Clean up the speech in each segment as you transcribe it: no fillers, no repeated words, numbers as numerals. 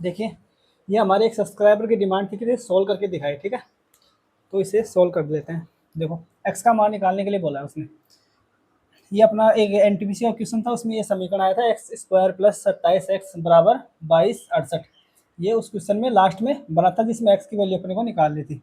देखिए, ये हमारे एक सब्सक्राइबर की डिमांड थी कि ये सोल्व करके दिखाए, ठीक है? तो इसे सोल्व कर लेते हैं। देखो, एक्स का मान निकालने के लिए बोला है उसने। ये अपना एक एनटीपीसी का क्वेश्चन था, उसमें ये समीकरण आया था एक्स स्क्वायर प्लस 27x बराबर 2268। ये उस क्वेश्चन में लास्ट में बना था जिसमें एक्स की वैल्यू अपने को निकाल ली थी।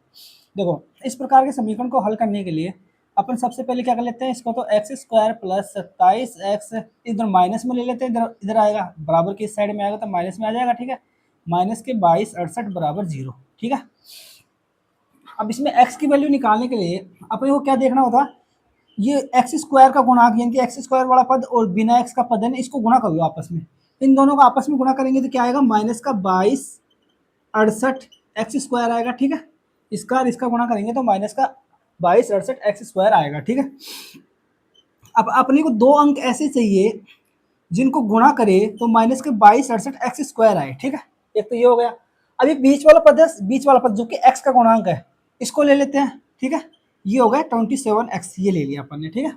देखो, इस प्रकार के समीकरण को हल करने के लिए अपन सबसे पहले क्या कर लेते हैं, इसको तो एक्स स्क्वायर प्लस 27x इधर माइनस में ले लेते हैं, इधर इधर आएगा बराबर की इस साइड में आएगा तो माइनस में आ जाएगा, ठीक है? माइनस के 2268 बराबर 0, ठीक है? अब इसमें एक्स की वैल्यू निकालने के लिए अपने को क्या देखना होगा, ये एक्स स्क्वायर का गुणांक यानी कि एक्स स्क्वायर वाला पद और बिना एक्स का पद है ना, इसको गुणा कर लो आपस में। इन दोनों को आपस में गुणा करेंगे तो क्या आएगा, माइनस का 2268 एक्स स्क्वायर आएगा, ठीक है? इसका और इसका गुणा करेंगे तो माइनस का 2268 एक्स स्क्वायर आएगा, ठीक है? अब अपने को दो अंक ऐसे चाहिए जिनको गुणा करे तो माइनस के 2268 एक्स स्क्वायर आए, ठीक है? एक तो ये हो गया। अभी बीच वाला पद है, बीच वाला पद जो कि एक्स का गुणांक है, इसको ले लेते हैं, ठीक है? ये हो गया 27x, ये ले लिया अपन ने, ठीक है?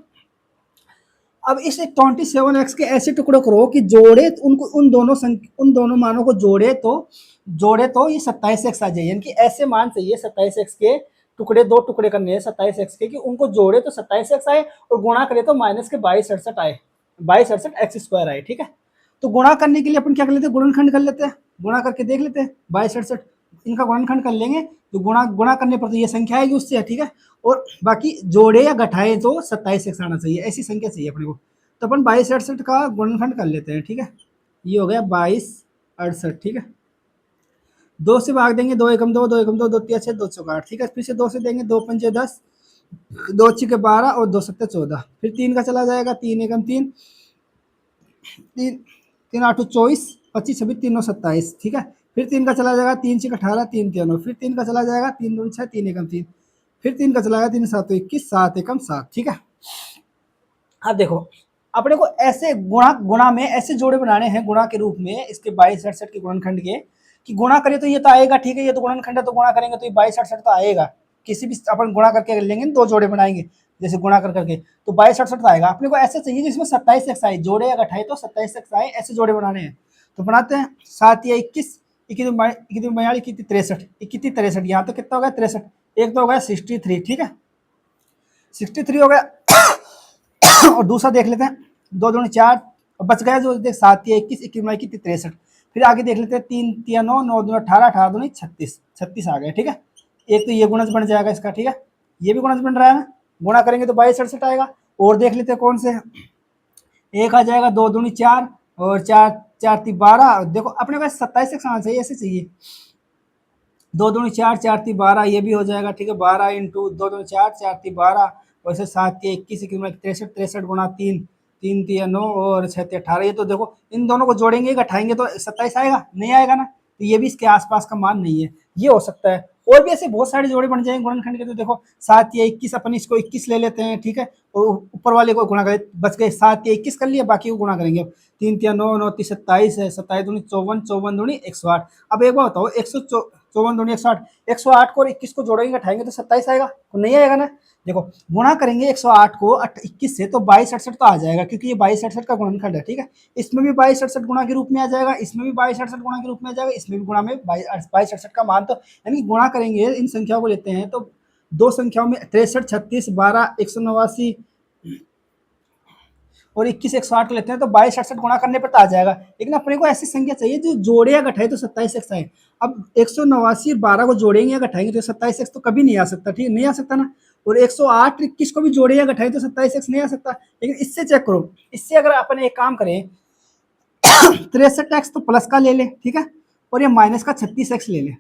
अब इस 27x के ऐसे टुकड़े करो कि जोड़े उनको, उन दोनों मानों को जोड़े तो ये 27x आ जाए, यानी कि ऐसे मान चाहिए 27x के टुकड़े, दो टुकड़े करने हैं 27x के कि उनको जोड़े तो 27x आए और गुणा करे तो माइनस के 2268 आए, 2268 एक्स स्क्वायर आए, ठीक है? तो गुणा करने के लिए अपन क्या कर लेते हैं, गुणनखंड कर लेते हैं, गुणा करके देख लेते हैं 2268, इनका गुणनखंड कर लेंगे तो गुणा गुणा करने पर तो ये संख्या आएगी उससे, ठीक है? और बाकी जोड़े या घटाए तो 27x आना चाहिए, ऐसी संख्या चाहिए अपने को। तो अपन 2268 का गुणनखंड कर लेते हैं, ठीक है? ये हो गया 2268, ठीक है? दो से भाग देंगे, दो एकम दो, दो एकम दो, दो तिया छः, दो चौका आठ, ठीक है? फिर से दो से देंगे, दो पंचे 10, दो छिके 12 और दो सत्ते 14। फिर तीन का चला जाएगा, तीन एकम तीन, तीन तीन आठ 24, 25 26 तीन 27, ठीक है? फिर तीन का चला जाएगा, तीन छिक 18, तीन तीन, फिर तीन का चला जाएगा, तीन दो 6, तीन एकम तीन, फिर तीन का चला जाएगा, तीन सात 21, सात एकम सात, ठीक है? अब देखो, अपने को ऐसे गुणा गुणा में ऐसे जोड़े बनाने हैं गुणा के रूप में इसके 2268 के गुणनखंड के, कि गुणा करें तो ये तो आएगा, ठीक है? ये तो गुणनखंड है तो गुणा करेंगे तो ये 2268 तो आएगा। किसी भी अपन गुणा करके लेंगे, दो जोड़े बनाएंगे जैसे गुणा कर करके, तो 2268 तो आएगा। अपने को ऐसे चाहिए जिसमें 27x आए, जोड़े या घटाए तो 27x आए, ऐसे जोड़े बनाने हैं। तो बनाते हैं, 7 या 21, 21 42, 63, 63, यहाँ तो कितना हो गया 63, एक तो हो गया 63, ठीक है? 63 हो गया। और दूसरा देख लेते हैं, दो दूनी चार, बच गया जो देख 7 या 21, 21 21 63। फिर आगे देख लेते हैं, तीन तिया 9, 9 दूनी 18, 18 दूनी 36, 36 आ गए, ठीक है? एक तो ये गुणज बन जाएगा इसका, ठीक है? ये भी गुणज बन रहा है ना, गुणा करेंगे तो 2268 आएगा। और देख लेते हैं कौन से, एक आ जाएगा, दो दूनी चार और चार चार 12, देखो अपने पास 27 से आना चाहिए, ऐसे चाहिए। दो दूनी चार, चार 12, ये भी हो जाएगा, ठीक है? 12 इंटू दो दूनी चार, चार 12, वैसे 7 के 21, 63, 63 गुणा तीन, तीन तिया 9 और 6 तिया 18। ये तो देखो इन दोनों को जोड़ेंगे घटाएंगे तो 27 आएगा, नहीं आएगा ना? तो ये भी इसके आसपास का मान नहीं है, ये हो सकता है। और भी ऐसे बहुत सारे जोड़े बन जाएंगे गुणनखंड के, तो देखो 7 या 21, अपन इसको 21 ले लेते हैं, ठीक है? और ऊपर वाले को गुणा करें, बच गए 7 या 21 कर लिया, बाकी को गुणा करेंगे। अब तीन तिया 9, 9 तीस 27 है, 27 दूनी 54, 54 दूनी 108। अब एक बार बताओ, 154 दूनी 108, 108 को और 21 को जोड़ेंगे घटाएंगे तो 27 आएगा, तो नहीं आएगा ना? देखो, गुणा करेंगे 108 को 21 से तो 2268 तो आ जाएगा, क्योंकि ये 2268 का गुणनखंड है, ठीक है? इसमें भी 2268 गुणा के रूप में आ जाएगा, इसमें भी 2268 गुणा के रूप में आ जाएगा, इसमें भी गुणा में 2268 का मान, तो यानी गुणा करेंगे इन संख्याओं को लेते हैं तो दो संख्याओं में 63, 36, 12, 189 और 21 108 लेते हैं तो 2268 गुणा करने पर तो आ जाएगा। लेकिन अपने को ऐसी संख्या चाहिए जो जोड़े या घटाए तो 27x आए। अब 189 और 12 को जोड़ेंगे या घटाएंगे तो 27x तो कभी नहीं आ सकता, ठीक है? नहीं आ सकता ना। और 108 21 को भी जोड़े या घटाए तो 27x नहीं आ सकता। लेकिन इससे चेक करो, इससे अगर अपन एक काम करें, 63x तो प्लस का ले ले, ठीक है? और ये माइनस का 36x ले ले।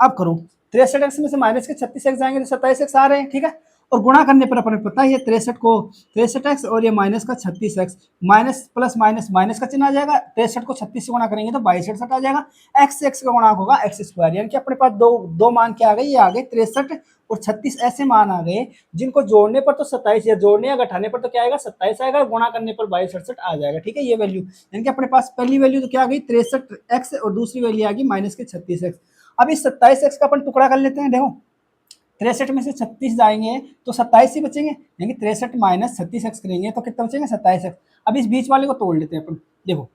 अब करो, 63x में से माइनस के 36x जाएंगे तो 27x आ रहे हैं, ठीक है? और गुणा करने पर अपने पता है 63x और ये माइनस का 36x, minus plus minus minus का चिन्ह आ जाएगा, 63 को 36 से गुणा करेंगे तो 2268 आ जाएगा। एक्स एक्स का गुणांक होगा एक्स स्क्वायर, यानी कि अपने पास दो दो मान क्या आ गए, ये आ गए 63 और 36 ऐसे मान आ गए जिनको जोड़ने पर तो 27, या जोड़ने या घटाने पर तो क्या आएगा 27 आएगा, गुणा करने पर 2268 आ जाएगा, ठीक है? ये वैल्यू, यानी कि अपने पास पहली वैल्यू तो क्या आ गई 63x और दूसरी वैल्यू आ गई माइनस के 36x। अब इस 27x का अपन टुकड़ा कर लेते हैं। देखो, 63 में से 36 जाएंगे तो 27 ही बचेंगे, यानी 63 माइनस 36x करेंगे तो कितना बचेंगे 27x। अब इस बीच वाले को तोड़ लेते हैं अपन। देखो,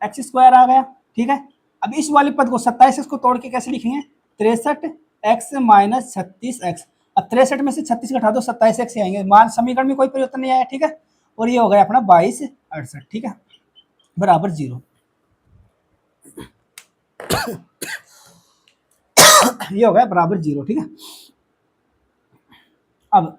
एक्स स्क्वायर आ गया, ठीक है? अब इस वाले पद को 27x को तोड़ के कैसे लिखेंगे, 63x माइनस 36x। अब 63 में से 36 घटा दो 27x ही आएंगे, मान समीकरण में कोई परिवर्तन नहीं आया, ठीक है। और ये हो गया अपना 2268, ठीक है, बराबर 0। ये हो गया बराबर 0, ठीक है। अब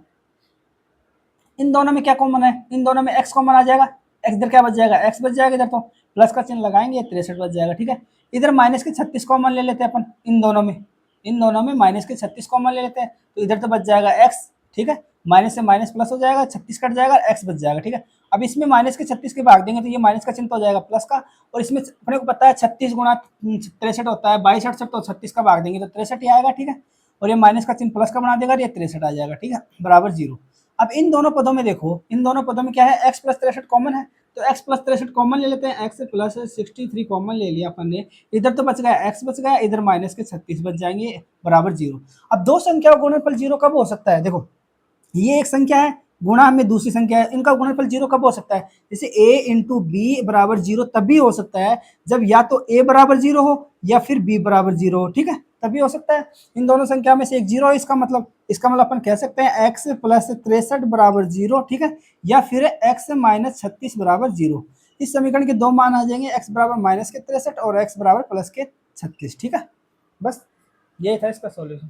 इन दोनों में क्या कॉमन है, इन दोनों में x कॉमन आ जाएगा, x इधर क्या बच जाएगा, x बच जाएगा, इधर तो प्लस का चिन्ह लगाएंगे 63 बच जाएगा, ठीक है। इधर माइनस के 36 कॉमन ले लेते हैं अपन, इन दोनों में माइनस के 36 कॉमन ले लेते हैं, तो इधर तो बच जाएगा x, ठीक है, माइनस से माइनस प्लस हो जाएगा, 36 कट जाएगा, x बच जाएगा, ठीक है। अब इसमें माइनस के 36 के भाग देंगे तो ये माइनस का चिन्ह तो हो जाएगा प्लस का, और इसमें अपने को पता है 36 गुणा 63 होता है 2268, तो 36 का भाग देंगे तो 63 ही आएगा, ठीक है। और ये माइनस का चिन्ह प्लस का बना देगा, ये 63 आ जाएगा, ठीक है, बराबर 0। अब इन दोनों पदों में देखो, इन दोनों पदों में क्या है, x प्लस 63 कॉमन है, तो x प्लस 63 कॉमन ले लेते हैं, x प्लस 63 कॉमन ले लिया अपन ने, इधर तो बच गया x बच गया, इधर माइनस के 36 बच जाएंगे, बराबर 0। अब दो संख्याओं का गुणनफल 0 कब हो सकता है, देखो ये एक संख्या है गुणा में दूसरी संख्या है, इनका गुणनफल 0 कब हो सकता है, जैसे a इंटू बी बराबर 0 तभी हो सकता है जब या तो a बराबर 0 हो या फिर b बराबर 0 हो, ठीक है, तभी हो सकता है। इन दोनों संख्या में से एक 0 है, इसका मतलब अपन कह सकते हैं x प्लस 63 बराबर 0, ठीक है, या फिर x माइनस 36 बराबर 0। इस समीकरण के दो मान आ जाएंगे, x बराबर माइनस के 63 और x बराबर प्लस के 36, ठीक है। बस यही था इसका सॉल्यूशन।